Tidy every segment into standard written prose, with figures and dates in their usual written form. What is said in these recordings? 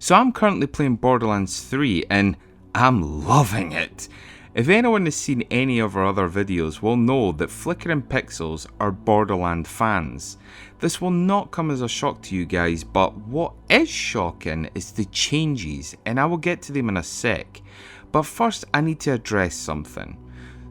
So I'm currently playing Borderlands 3 and I'm loving it. If anyone has seen any of our other videos will know that Flickering Pixelz are Borderlands fans. This will not come as a shock to you guys, but what is shocking is the changes, and I will get to them in a sec. But first I need to address something.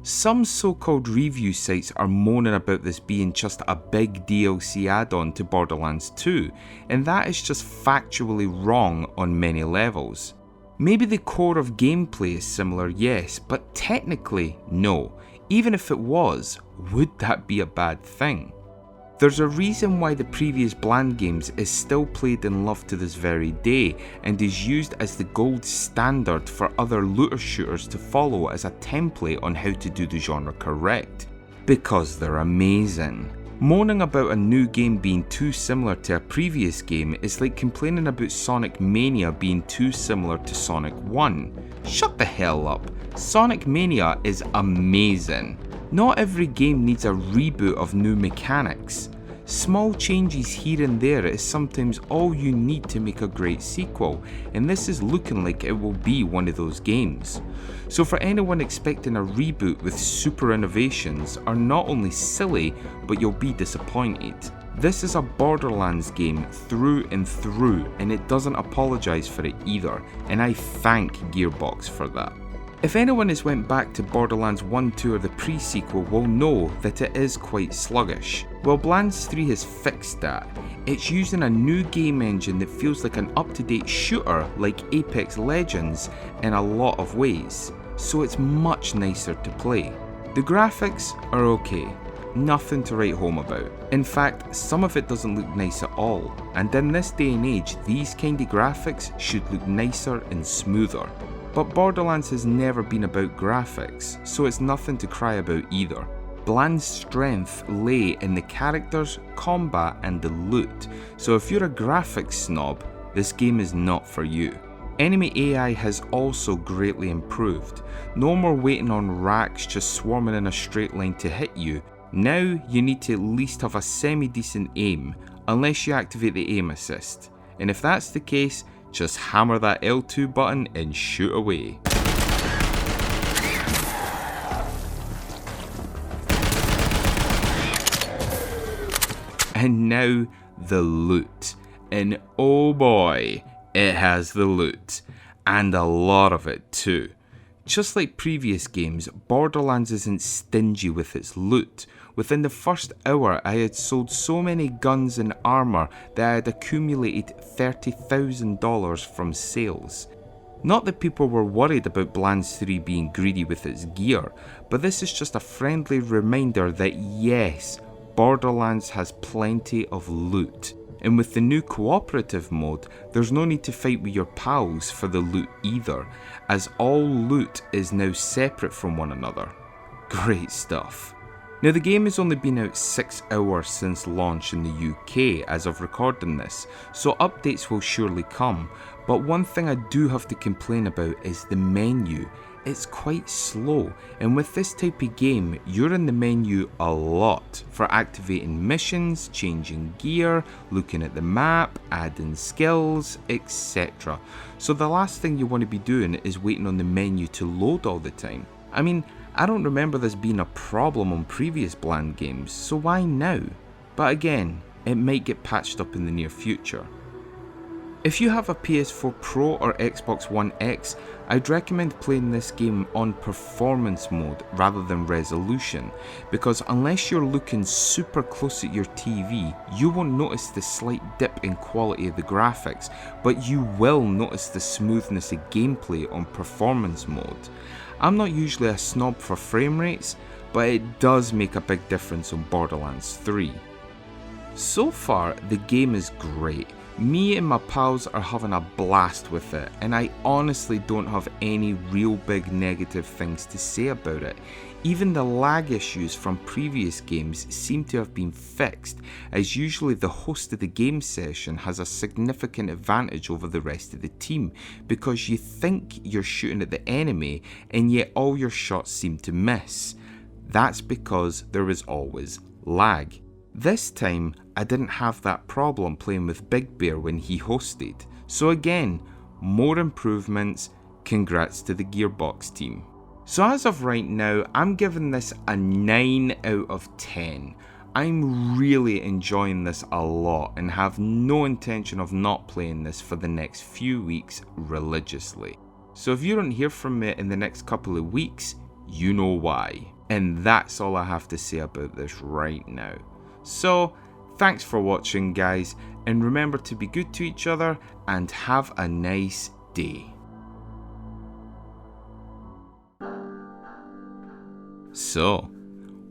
Some so-called review sites are moaning about this being just a big DLC add-on to Borderlands 2, and that is just factually wrong on many levels. Maybe the core of gameplay is similar, yes, but technically no. Even if it was, would that be a bad thing? There's a reason why the previous Bland games is still played and loved to this very day, and is used as the gold standard for other looter shooters to follow as a template on how to do the genre correct. Because they're amazing. Moaning about a new game being too similar to a previous game is like complaining about Sonic Mania being too similar to Sonic 1. Shut the hell up. Sonic Mania is amazing. Not every game needs a reboot of new mechanics. Small changes here and there is sometimes all you need to make a great sequel, and this is looking like it will be one of those games. So for anyone expecting a reboot with super innovations are not only silly, but you'll be disappointed. This is a Borderlands game through and through, and it doesn't apologise for it either, and I thank Gearbox for that. If anyone has went back to Borderlands 1, 2 or the pre-sequel will know that it is quite sluggish. Well, Borderlands 3 has fixed that. It's using a new game engine that feels like an up-to-date shooter like Apex Legends in a lot of ways, so it's much nicer to play. The graphics are okay, nothing to write home about. In fact, some of it doesn't look nice at all, and in this day and age, these kind of graphics should look nicer and smoother. But Borderlands has never been about graphics, so it's nothing to cry about either. Bland's strength lay in the characters, combat and the loot, so if you're a graphics snob, this game is not for you. Enemy AI has also greatly improved. No more waiting on racks just swarming in a straight line to hit you. Now you need to at least have a semi-decent aim, unless you activate the aim assist. And if that's the case, just hammer that L2 button and shoot away. And now the loot. And oh boy, it has the loot. And a lot of it too. Just like previous games, Borderlands isn't stingy with its loot. Within the first hour I had sold so many guns and armour that I had accumulated $30,000 from sales. Not that people were worried about Borderlands 3 being greedy with its gear, but this is just a friendly reminder that yes, Borderlands has plenty of loot. And with the new cooperative mode, there's no need to fight with your pals for the loot either, as all loot is now separate from one another. Great stuff. Now the game has only been out 6 hours since launch in the UK as of recording this, so updates will surely come, but one thing I do have to complain about is the menu. It's quite slow, and with this type of game, you're in the menu a lot for activating missions, changing gear, looking at the map, adding skills, etc. So the last thing you want to be doing is waiting on the menu to load all the time. I mean, I don't remember this being a problem on previous Bland games, so why now? But again, it might get patched up in the near future. If you have a PS4 Pro or Xbox One X, I'd recommend playing this game on performance mode rather than resolution, because unless you're looking super close at your TV, you won't notice the slight dip in quality of the graphics, but you will notice the smoothness of gameplay on performance mode. I'm not usually a snob for frame rates, but it does make a big difference on Borderlands 3. So far, the game is great. Me and my pals are having a blast with it, and I honestly don't have any real big negative things to say about it. Even the lag issues from previous games seem to have been fixed, as usually the host of the game session has a significant advantage over the rest of the team, because you think you're shooting at the enemy and yet all your shots seem to miss. That's because there is always lag. This time I didn't have that problem playing with BigBear when he hosted, so again, more improvements, congrats to the Gearbox team. So as of right now, I'm giving this a 9 out of 10. I'm really enjoying this a lot and have no intention of not playing this for the next few weeks religiously. So if you don't hear from me in the next couple of weeks, you know why. And that's all I have to say about this right now. So, thanks for watching guys, and remember to be good to each other and have a nice day. So,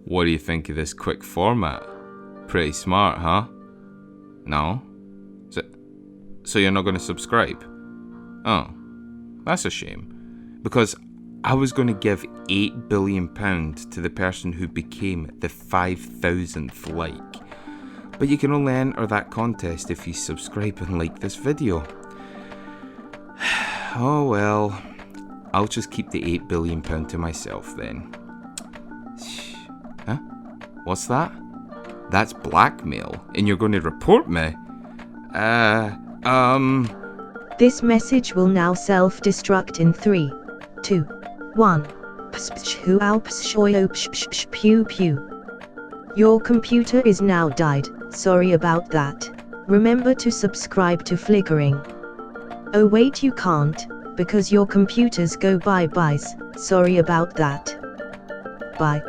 what do you think of this quick format? Pretty smart, huh? No? So you're not going to subscribe? Oh, that's a shame. Because I was going to give £8 billion to the person who became the 5,000th like. But you can only enter that contest if you subscribe and like this video. Oh well, I'll just keep the £8 billion to myself then. Huh? What's that? That's blackmail, and you're going to report me? This message will now self-destruct in 3, 2, 1. Pew pew. Your computer is now died, sorry about that. Remember to subscribe to Flickering. Oh wait, you can't, because your computers go bye-byes, sorry about that. Bye.